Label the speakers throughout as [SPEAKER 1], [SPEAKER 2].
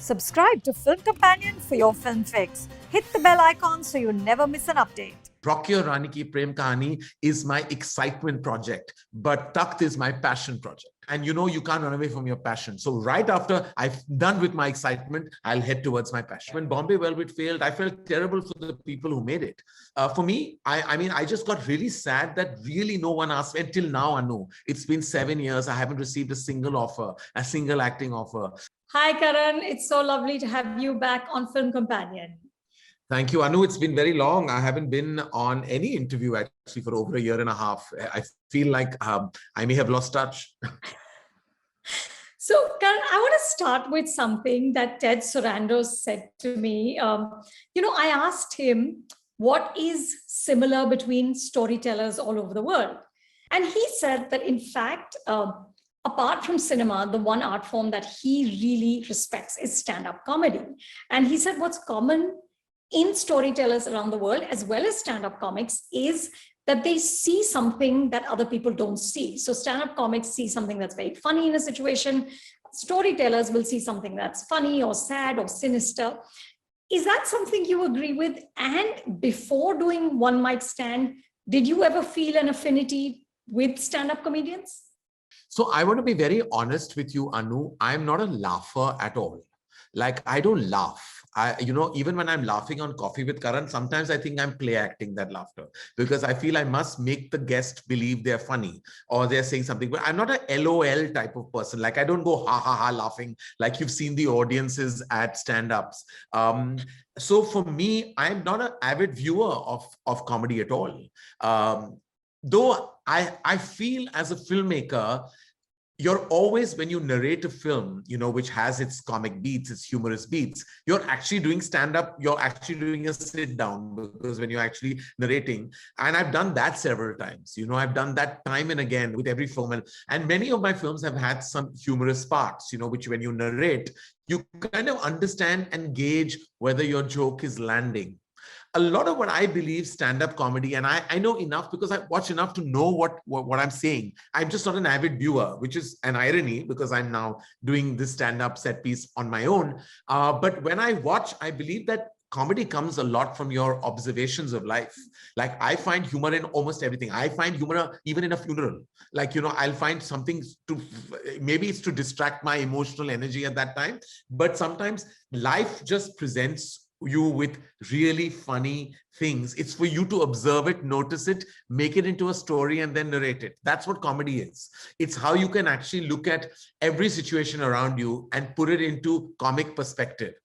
[SPEAKER 1] Subscribe to Film Companion for your film fix. Hit the bell icon so you never miss an update.
[SPEAKER 2] Procure Rani Ki Prem Kahani is my excitement project, but Takht is my passion project. And you know, you can't run away from your passion. So right after I've done with my excitement, I'll head towards my passion. When Bombay Velvet failed, I felt terrible for the people who made it. For me, I just got really sad that really no one asked me until now, Anu. It's been 7 years. I haven't received a single offer, a single acting offer.
[SPEAKER 1] Hi, Karan. It's so lovely to have you back on Film Companion.
[SPEAKER 2] Thank you, Anu. It's been very long. I haven't been on any interview actually for over a year and a half. I feel like I may have lost touch.
[SPEAKER 1] So, Karan, I want to start with something that Ted Sarandos said to me. I asked him, what is similar between storytellers all over the world? And he said that, in fact, apart from cinema, the one art form that he really respects is stand-up comedy. And he said what's common in storytellers around the world, as well as stand-up comics, is that they see something that other people don't see. So stand-up comics see something that's very funny in a situation. Storytellers will see something that's funny or sad or sinister. Is that something you agree with? And before doing One Mic Stand, did you ever feel an affinity with stand-up comedians?
[SPEAKER 2] So I want to be very honest with you, Anu. I'm not a laugher at all. Like, I don't laugh. Even when I'm laughing on Coffee with Karan, sometimes I think I'm play acting that laughter because I feel I must make the guest believe they're funny or they're saying something. But I'm not a LOL type of person. Like, I don't go ha ha ha laughing like you've seen the audiences at stand-ups. So for me, I'm not an avid viewer of comedy at all. Though I feel as a filmmaker, you're always, when you narrate a film, which has its comic beats, its humorous beats, you're actually doing stand-up, you're actually doing a sit down, because when you're actually narrating, and I've done that several times, I've done that time and again with every film. And many of my films have had some humorous parts, which when you narrate, you kind of understand and gauge whether your joke is landing. A lot of what I believe stand-up comedy, and I know enough because I watch enough to know what I'm saying. I'm just not an avid viewer, which is an irony because I'm now doing this stand-up set piece on my own. But when I watch, I believe that comedy comes a lot from your observations of life. Like, I find humor in almost everything. I find humor even in a funeral. Like, I'll find something maybe it's to distract my emotional energy at that time. But sometimes life just presents you with really funny things. It's for you to observe it, notice it, make it into a story, and then narrate it. That's what comedy is. It's how you can actually look at every situation around you and put it into comic perspective,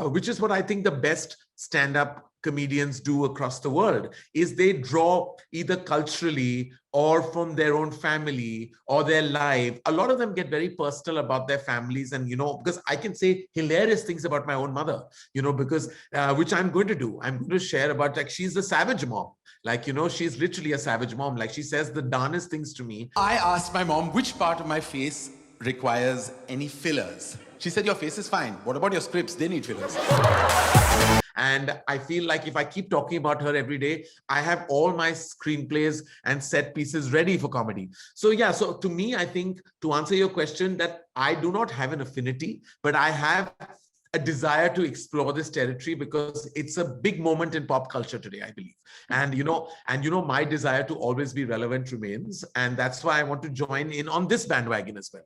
[SPEAKER 2] which is what I think the best stand-up comedians do across the world, is they draw either culturally or from their own family or their life. A lot of them get very personal about their families, and because I can say hilarious things about my own mother, because which I'm going to do. I'm going to share about, like, she's a savage mom. Like, she's literally a savage mom. Like, she says the darnest things to me.
[SPEAKER 3] I asked my mom which part of my face requires any fillers. She said, your face is fine. What about your scripts? They need fillers.
[SPEAKER 2] And I feel like if I keep talking about her every day, I have all my screenplays and set pieces ready for comedy. So yeah, so to me, I think, to answer your question, that I do not have an affinity, but I have a desire to explore this territory because it's a big moment in pop culture today, I believe. And my desire to always be relevant remains. And that's why I want to join in on this bandwagon as well.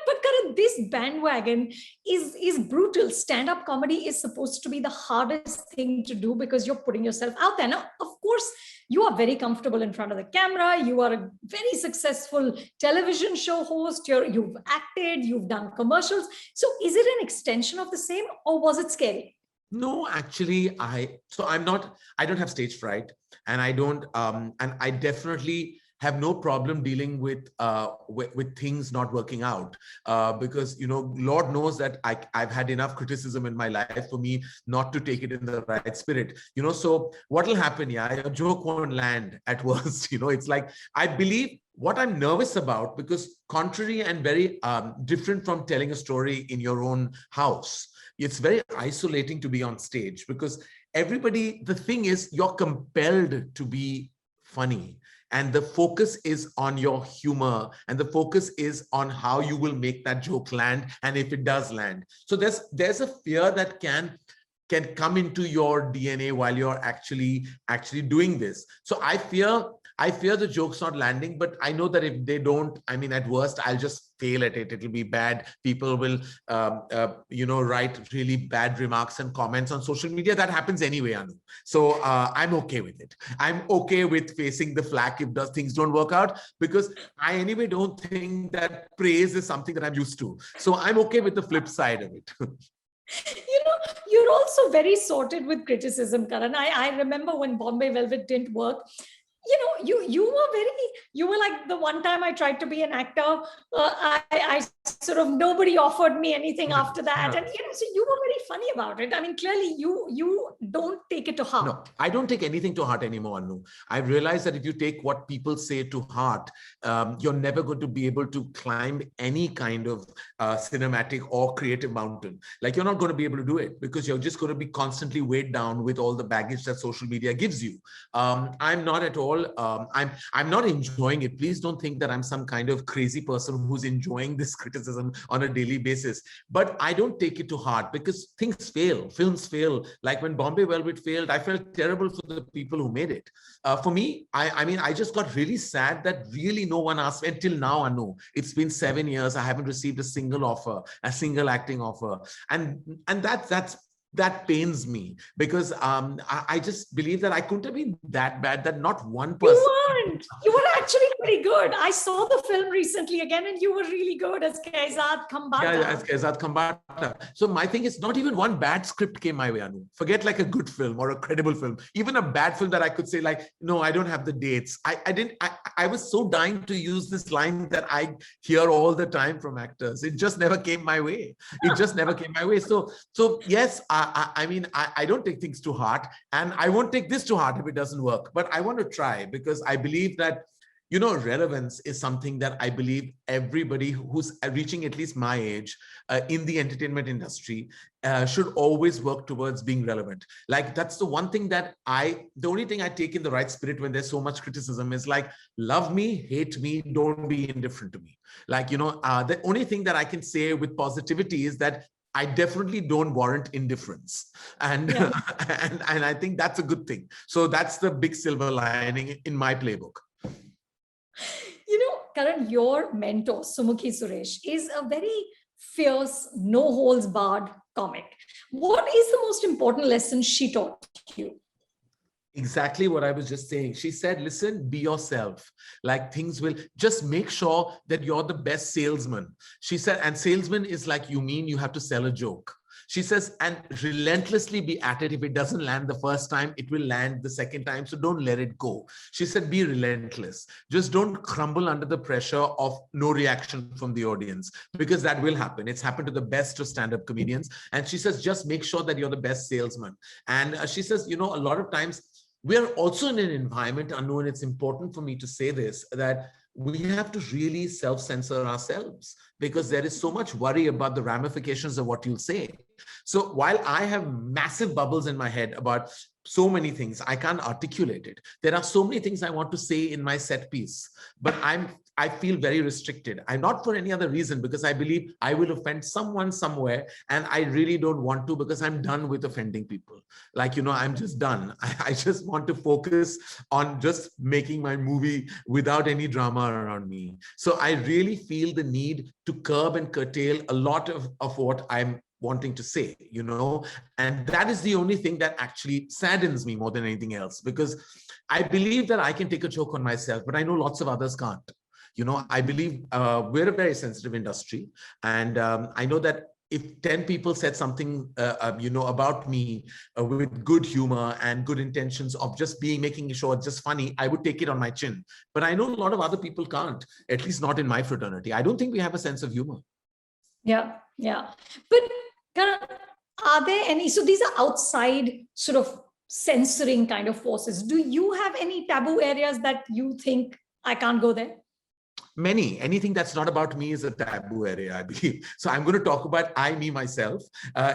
[SPEAKER 1] But Karan, this bandwagon is brutal. Stand-up comedy is supposed to be the hardest thing to do because you're putting yourself out there. Now, of course, you are very comfortable in front of the camera. You are a very successful television show host. You've acted, you've done commercials. So is it an extension of the same, or was it scary?
[SPEAKER 2] No, actually, I don't have stage fright, and I don't, and I definitely have no problem dealing with things not working out, because Lord knows that I've had enough criticism in my life for me not to take it in the right spirit. So what will happen? Yeah, your joke won't land at worst. It's like, I believe what I'm nervous about, because contrary and very different from telling a story in your own house, it's very isolating to be on stage because the thing is, you're compelled to be funny. and the focus is on your humor, and the focus is on how you will make that joke land, and if it does land. So there's a fear that can come into your DNA while you're actually doing this. So I fear the joke's not landing, but I know that if they don't, I mean, at worst, I'll just fail at it. It'll be bad. People will, write really bad remarks and comments on social media. That happens anyway, Anu. So I'm okay with it. I'm okay with facing the flak if things don't work out, because I anyway don't think that praise is something that I'm used to. So I'm okay with the flip side of it.
[SPEAKER 1] You're also very sorted with criticism, Karan. I remember when Bombay Velvet didn't work, you were like, the one time I tried to be an actor, I sort of, nobody offered me anything after that. And, so you were very funny about it. I mean, clearly you don't take it to heart.
[SPEAKER 2] No, I don't take anything to heart anymore, Anu. I've realized that if you take what people say to heart, you're never going to be able to climb any kind of cinematic or creative mountain. Like, you're not going to be able to do it, because you're just going to be constantly weighed down with all the baggage that social media gives you. I'm not at all. I'm not enjoying it. Please don't think that I'm some kind of crazy person who's enjoying this criticism on a daily basis. But I don't take it to heart, because things fail, films fail. Like when Bombay Velvet failed, I felt terrible for the people who made it. For me, I just got really sad that really no one asked me until now. Anu, it's been 7 years. I haven't received a single offer, a single acting offer, and that pains me, because I just believe that I couldn't have been that bad, that not one person.
[SPEAKER 1] You were actually pretty good. I saw the film recently again, and you were really good as Kaizad Khambata.
[SPEAKER 2] Yeah, as Kaizad Khambata. So my thing is, not even one bad script came my way, Anu. Forget like a good film or a credible film. Even a bad film that I could say like, no, I don't have the dates. I was so dying to use this line that I hear all the time from actors. It just never came my way. It just never came my way. So yes, I don't take things to heart, and I won't take this to heart if it doesn't work. But I want to try, because I believe that, relevance is something that I believe everybody who's reaching at least my age in the entertainment industry should always work towards being relevant. Like, that's the one thing that the only thing I take in the right spirit when there's so much criticism is like, love me, hate me, don't be indifferent to me. Like, the only thing that I can say with positivity is that I definitely don't warrant indifference. And,
[SPEAKER 1] yeah.
[SPEAKER 2] and I think that's a good thing. So that's the big silver lining in my playbook.
[SPEAKER 1] Karan, your mentor, Sumukhi Suresh, is a very fierce, no holds barred comic. What is the most important lesson she taught you?
[SPEAKER 2] Exactly what I was just saying. She said, listen, be yourself. Like, things will, just make sure that you're the best salesman. She said, and salesman is like, you have to sell a joke. She says, and relentlessly be at it. If it doesn't land the first time, it will land the second time. So don't let it go. She said, be relentless. Just don't crumble under the pressure of no reaction from the audience, because that will happen. It's happened to the best of stand-up comedians. And she says, just make sure that you're the best salesman. And she says, a lot of times we are also in an environment, Anu, and it's important for me to say this, that we have to really self-censor ourselves, because there is so much worry about the ramifications of what you'll say. So while I have massive bubbles in my head about so many things, I can't articulate it. There are so many things I want to say in my set piece, but I feel very restricted. I'm not for any other reason, because I believe I will offend someone somewhere, and I really don't want to, because I'm done with offending people. Like, I'm just done. I just want to focus on just making my movie without any drama around me. So I really feel the need to curb and curtail a lot of what I'm wanting to say, and that is the only thing that actually saddens me more than anything else, because I believe that I can take a joke on myself, but I know lots of others can't. I believe we're a very sensitive industry, and I know that if 10 people said something, about me with good humor and good intentions of just making sure it's just funny, I would take it on my chin. But I know a lot of other people can't, at least not in my fraternity. I don't think we have a sense of humor.
[SPEAKER 1] Yeah. But are there any, so these are outside sort of censoring kind of forces. Do you have any taboo areas that you think I can't go there?
[SPEAKER 2] Anything that's not about me is a taboo area, I believe. So I'm going to talk about I, me, myself.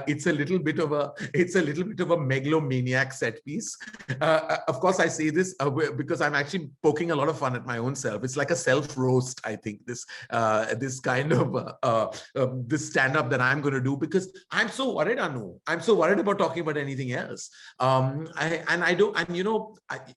[SPEAKER 2] It's a little bit of a megalomaniac set piece. Of course, I say this because I'm actually poking a lot of fun at my own self. It's like a self roast, I think. This kind of this stand up that I'm going to do, because I'm so worried, Anu. I'm so worried about talking about anything else.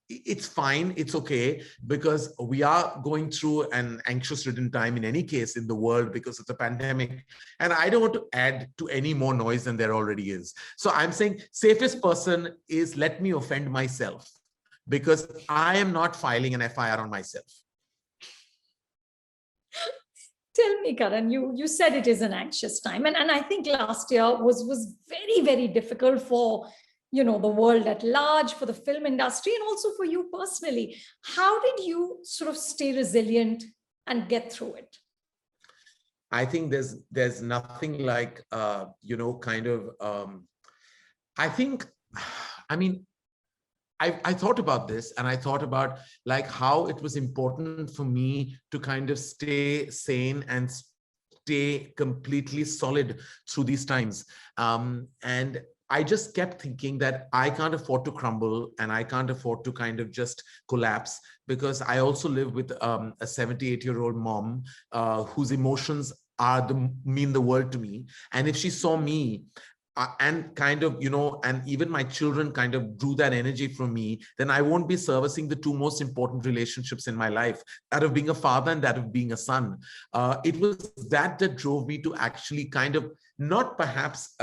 [SPEAKER 2] It's fine. It's okay, because we are going through an anxious ridden time in any case in the world because of the pandemic. And I don't want to add to any more noise than there already is. So I'm saying safest person is let me offend myself, because I am not filing an FIR on myself.
[SPEAKER 1] Tell me, Karan, you said it is an anxious time. And I think last year was very, very difficult for, the world at large, for the film industry, and also for you personally. How did you sort of stay resilient and get through it?
[SPEAKER 2] I think there's nothing like, I thought about this, and I thought about like how it was important for me to kind of stay sane and stay completely solid through these times. And I just kept thinking that I can't afford to crumble, and I can't afford to kind of just collapse, because I also live with a 78-year-old mom whose emotions mean the world to me. And if she saw me, and kind of, and even my children kind of drew that energy from me, then I won't be servicing the two most important relationships in my life, that of being a father and that of being a son. It was that drove me to actually kind of not perhaps,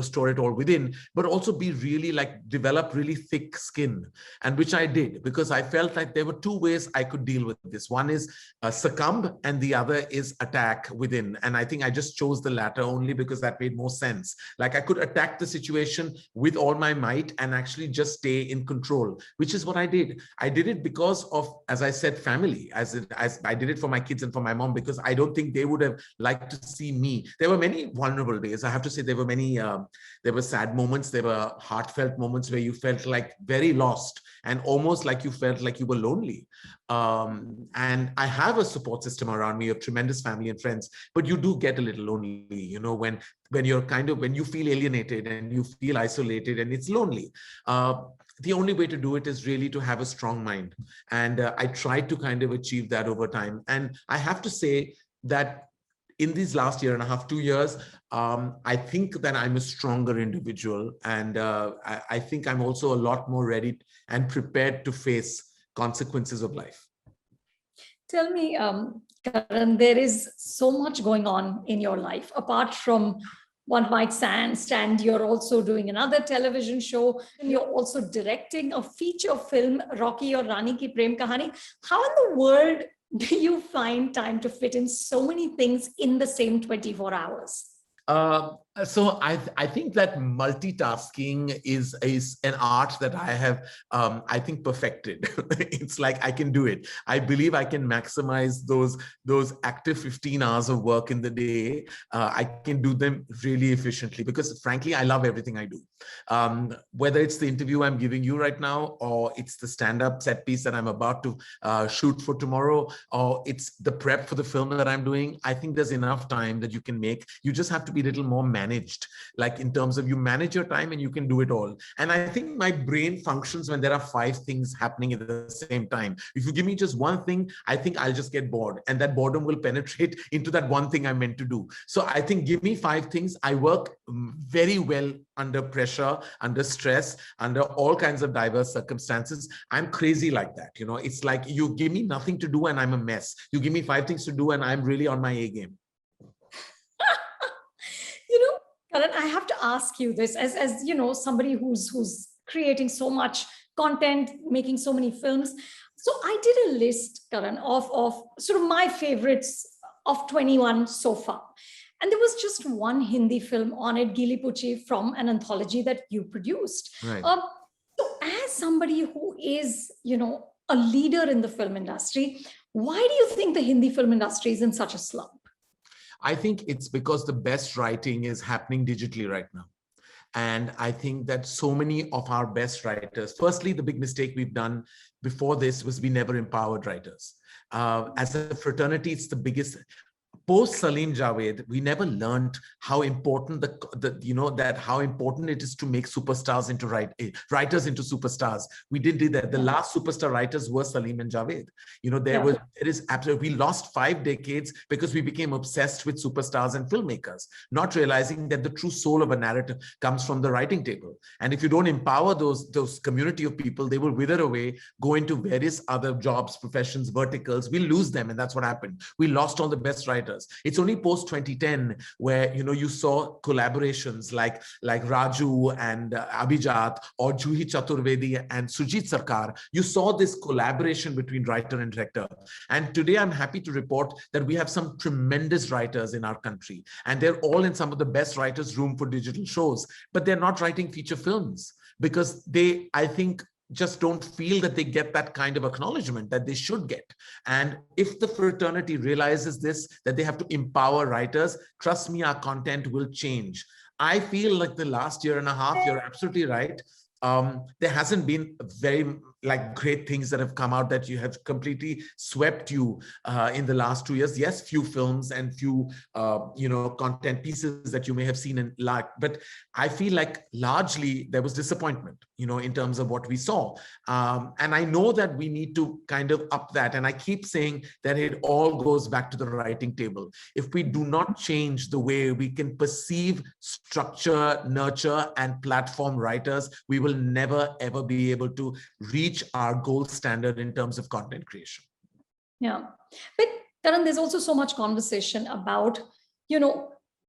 [SPEAKER 2] store it all within, but also be really develop really thick skin, and which I did, because I felt like there were two ways I could deal with this. One is succumb, and the other is attack within. And I think I just chose the latter only because that made more sense. Like I could attack the situation with all my might and actually just stay in control, which is what I did. I did it because of, as I said, family, as I did it for my kids and for my mom, because I don't think they would have liked to see me. There were many vulnerable days. I have to say there were many, there were sad moments. There were heartfelt moments where you felt like very lost and almost like you felt like you were lonely. And I have a support system around me of tremendous family and friends, but you do get a little lonely, when you're when you feel alienated and you feel isolated, and it's lonely. The only way to do it is really to have a strong mind. And I tried to kind of achieve that over time. And I have to say that in these last year and a half, 2 years, I think that I'm a stronger individual. And I think I'm also a lot more ready and prepared to face consequences of life.
[SPEAKER 1] Tell me, Karan, there is so much going on in your life. Apart from, one might stand, you're also doing another television show, and you're also directing a feature film, Rocky Aur Rani Ki Prem Kahani. How in the world do you find time to fit in so many things in the same 24 hours?
[SPEAKER 2] So I think that multitasking is an art that I have, I think, perfected. It's like I can do it. I believe I can maximize those active 15 hours of work in the day. I can do them really efficiently because, frankly, I love everything I do. Whether it's the interview I'm giving you right now, or it's the stand-up set piece that I'm about to shoot for tomorrow, or it's the prep for the film that I'm doing, I think there's enough time that you can make. You just have to be a little more managed, like in terms of you manage your time and you can do it all. And I think my brain functions when there are 5 things happening at the same time. If you give me just one thing, I think I'll just get bored, and that boredom will penetrate into that one thing I'm meant to do. So I think give me 5 things. I work very well under pressure, under stress, under all kinds of diverse circumstances. I'm crazy like that. It's like you give me nothing to do and I'm a mess. You give me 5 things to do and I'm really on my A game.
[SPEAKER 1] Karan, I have to ask you this as somebody who's creating so much content, making so many films. So I did a list, Karan, of sort of my favorites of 21 so far. And there was just one Hindi film on it, Gili Puchi, from an anthology that you produced.
[SPEAKER 2] Right.
[SPEAKER 1] So as somebody who is, a leader in the film industry, why do you think the Hindi film industry is in such a slump?
[SPEAKER 2] I think it's because the best writing is happening digitally right now. And I think that so many of our best writers, firstly, the big mistake we've done before this was we never empowered writers. As a fraternity, it's the biggest. Post Salim Javed, we never learned how important how important it is to make superstars into writers into superstars. We didn't do that. The last superstar writers were Salim and Javed. There is absolutely, we lost 5 decades because we became obsessed with superstars and filmmakers, not realizing that the true soul of a narrative comes from the writing table. And if you don't empower those community of people, they will wither away, go into various other jobs, professions, verticals. We lose them, and that's what happened. We lost all the best writers. It's only post 2010 where you saw collaborations like Raju and Abhijat, or Juhi Chaturvedi and Sujit Sarkar. You saw this collaboration between writer and director. And today I'm happy to report that we have some tremendous writers in our country, and they're all in some of the best writers' room for digital shows, but they're not writing feature films because they, I think, just don't feel that they get that kind of acknowledgement that they should get. And if the fraternity realizes this, that they have to empower writers, trust me, our content will change. I feel like the last year and a half, you're absolutely right. There hasn't been very great things that have come out that you have completely swept you in the last 2 years. Yes, few films and few content pieces that you may have seen and liked, but I feel like largely there was disappointment in terms of what we saw, and I know that we need to kind of up that, and I keep saying that it all goes back to the writing table. If we do not change the way we can perceive, structure, nurture and platform writers, we will never ever be able to reach our gold standard in terms of content creation.
[SPEAKER 1] Yeah, but Karan, there's also so much conversation about,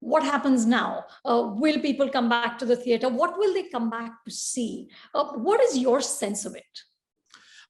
[SPEAKER 1] what happens now? Will people come back to the theater? What will they come back to see? What is your sense of it?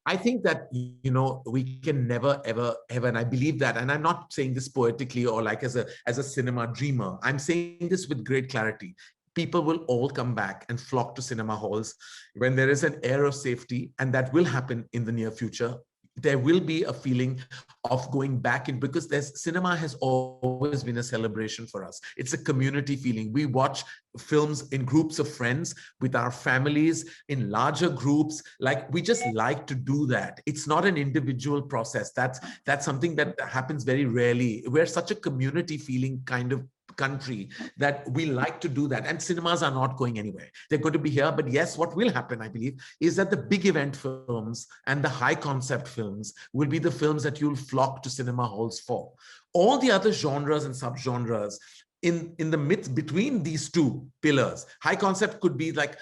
[SPEAKER 2] I think that, we can never, ever, and I believe that, and I'm not saying this poetically or like as a cinema dreamer. I'm saying this with great clarity. People will all come back and flock to cinema halls when there is an air of safety, and that will happen in the near future. There will be a feeling of going back in, because cinema has always been a celebration for us. It's a community feeling. We watch films in groups of friends, with our families, in larger groups. We just like to do that. It's not an individual process. That's something that happens very rarely. We're such a community feeling kind of country that we like to do that, and cinemas are not going anywhere. They're going to be here. But yes, what will happen, I believe, is that the big event films and the high concept films will be the films that you'll flock to cinema halls for. All the other genres and subgenres in the midst between these two pillars, high concept could be like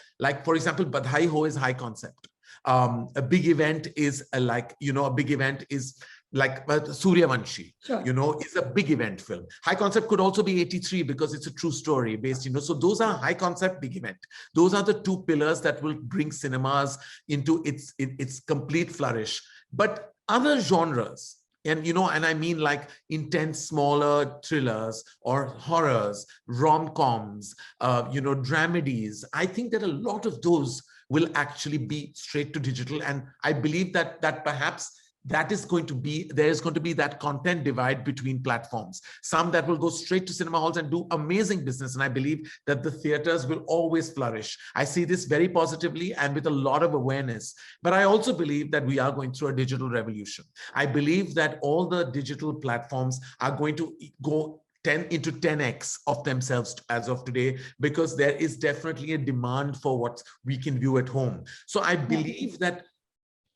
[SPEAKER 2] for example, Badhai Ho is high concept. A big event is a big event is like Suryavanshi,
[SPEAKER 1] sure.
[SPEAKER 2] Is a big event film. High concept could also be 83 because it's a true story based, so those are high concept, big event. Those are the two pillars that will bring cinemas into its complete flourish. But other genres, and I mean like intense, smaller thrillers or horrors, rom-coms, dramedies, I think that a lot of those will actually be straight to digital. And I believe that perhaps there is going to be that content divide between platforms. Some that will go straight to cinema halls and do amazing business. And I believe that the theaters will always flourish. I see this very positively and with a lot of awareness. But I also believe that we are going through a digital revolution. I believe that all the digital platforms are going to go 10 into 10x of themselves as of today, because there is definitely a demand for what we can view at home. So I believe that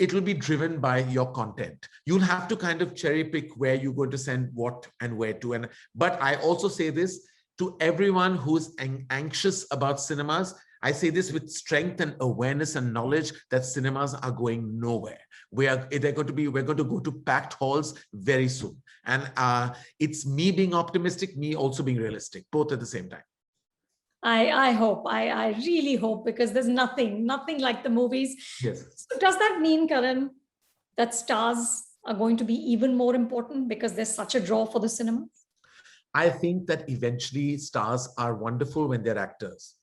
[SPEAKER 2] it will be driven by your content. You'll have to kind of cherry pick where you're going to send what and where to. But I also say this to everyone who's anxious about cinemas. I say this with strength and awareness and knowledge that cinemas are going nowhere. We're going to go to packed halls very soon. And it's me being optimistic, me also being realistic, both at the same time.
[SPEAKER 1] I hope, I really hope, because there's nothing like the movies.
[SPEAKER 2] Yes.
[SPEAKER 1] So does that mean, Karan, that stars are going to be even more important because there's such a draw for the cinema?
[SPEAKER 2] I think that eventually stars are wonderful when they're actors.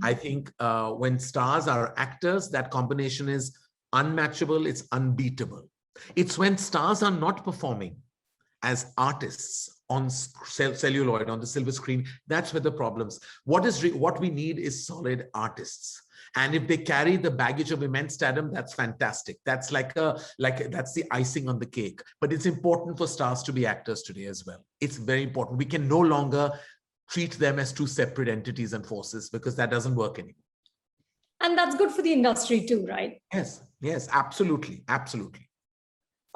[SPEAKER 2] I think when stars are actors, that combination is unmatchable, it's unbeatable. It's when stars are not performing as artists on celluloid, on the silver screen. That's where the problems. What we need is solid artists. And if they carry the baggage of immense stardom, that's fantastic. That's that's the icing on the cake. But it's important for stars to be actors today as well. It's very important. We can no longer treat them as two separate entities and forces, because that doesn't work anymore.
[SPEAKER 1] And that's good for the industry too, right?
[SPEAKER 2] Yes, absolutely.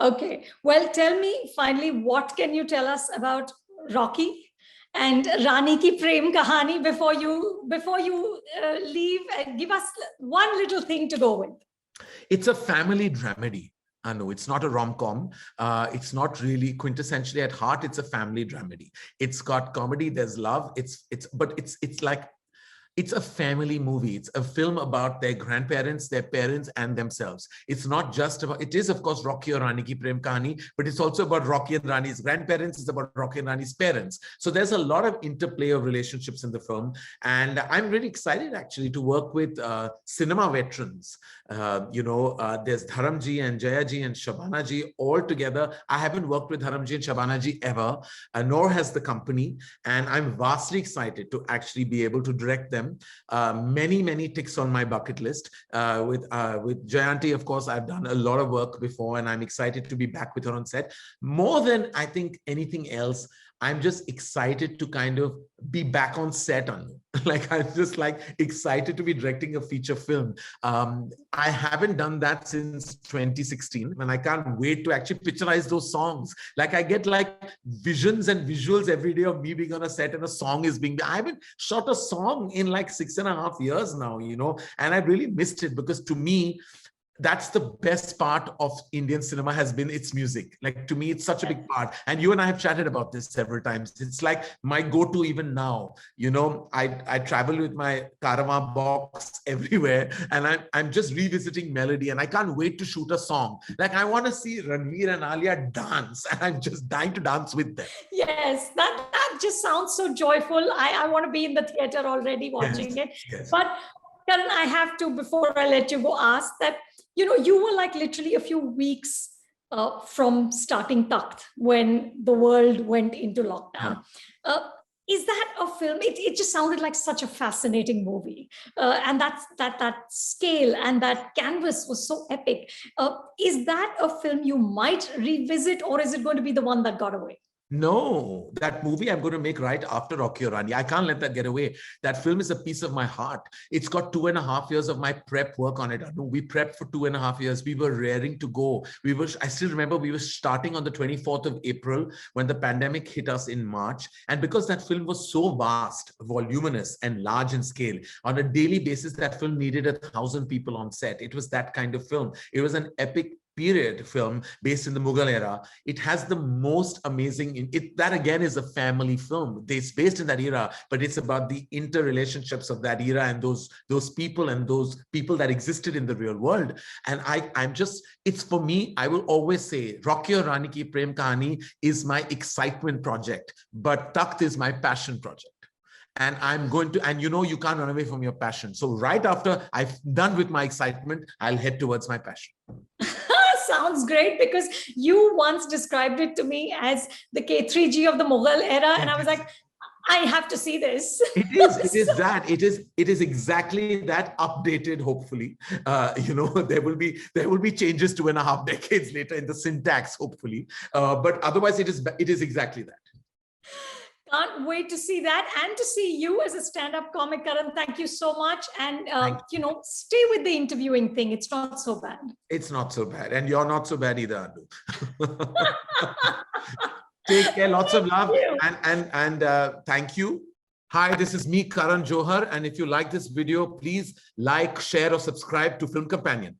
[SPEAKER 1] Okay, well, tell me finally, what can you tell us about Rocky and Rani Ki Prem Kahani before you leave, and give us one little thing to go with?
[SPEAKER 2] It's a family dramedy. No, it's not a rom-com. It's not really quintessentially at heart. It's a family dramedy. It's got comedy. There's love. It's a family movie. It's a film about their grandparents, their parents, and themselves. It's not just about, it is of course Rocky or Rani Ki Prem Kahani, but it's also about Rocky and Rani's grandparents. It's about Rocky and Rani's parents. So there's a lot of interplay of relationships in the film. And I'm really excited actually to work with cinema veterans. There's Dharamji and Jayaji and Shabanaji all together. I haven't worked with Dharamji and Shabanaji ever, nor has the company. And I'm vastly excited to actually be able to direct them. Many ticks on my bucket list. With Jayanti, of course, I've done a lot of work before, and I'm excited to be back with her on set. More than I think anything else, I'm just excited to kind of be back on set on I'm just excited to be directing a feature film. I haven't done that since 2016, and I can't wait to actually picturize those songs. I get visions and visuals every day of me being on a set and a song is being, I haven't shot a song in 6.5 years now, and I really missed it, because to me, that's the best part of Indian cinema has been its music. To me, it's such a big part. And you and I have chatted about this several times. It's my go-to even now. I travel with my caravan box everywhere, and I'm just revisiting melody, and I can't wait to shoot a song. I want to see Ranveer and Alia dance, and I'm just dying to dance with them.
[SPEAKER 1] Yes, that just sounds so joyful. I want to be in the theater already watching it.
[SPEAKER 2] Yes.
[SPEAKER 1] But Karan, I have to, before I let you go, ask that, you were literally a few weeks from starting Takht when the world went into lockdown. Yeah. Is that a film? It just sounded like such a fascinating movie. And that scale and that canvas was so epic. Is that a film you might revisit, or is it going to be the one that got away?
[SPEAKER 2] No, that movie I'm going to make right after Rocky or Rani. I can't let that get away. That film is a piece of my heart. It's got 2.5 years of my prep work on it. We prepped for 2.5 years. We were raring to go. I still remember we were starting on the 24th of April when the pandemic hit us in March. And because that film was so vast, voluminous, and large in scale, on a daily basis, that film needed 1,000 people on set. It was that kind of film. It was an epic period film based in the Mughal era. It has the most amazing, that again is a family film. It's based in that era, but it's about the interrelationships of that era and those people and those people that existed in the real world. And it's for me, I will always say Rocky or Rani Ki Prem Kahani is my excitement project, but Takht is my passion project. And I'm going to, and you can't run away from your passion. So right after I've done with my excitement, I'll head towards my passion.
[SPEAKER 1] Sounds great, because you once described it to me as the K3G of the Mughal era, and I was like, I have to see this.
[SPEAKER 2] It is exactly that, updated, hopefully. There will be changes 2.5 decades later in the syntax, hopefully. But otherwise it is exactly that.
[SPEAKER 1] Can't wait to see that, and to see you as a stand-up comic, Karan. Thank you so much. And, stay with the interviewing thing. It's not so bad. It's not so bad. And you're not so bad either, Anu. Take care. Lots of love. And thank you. Hi, this is me, Karan Johar. And if you like this video, please like, share, or subscribe to Film Companion.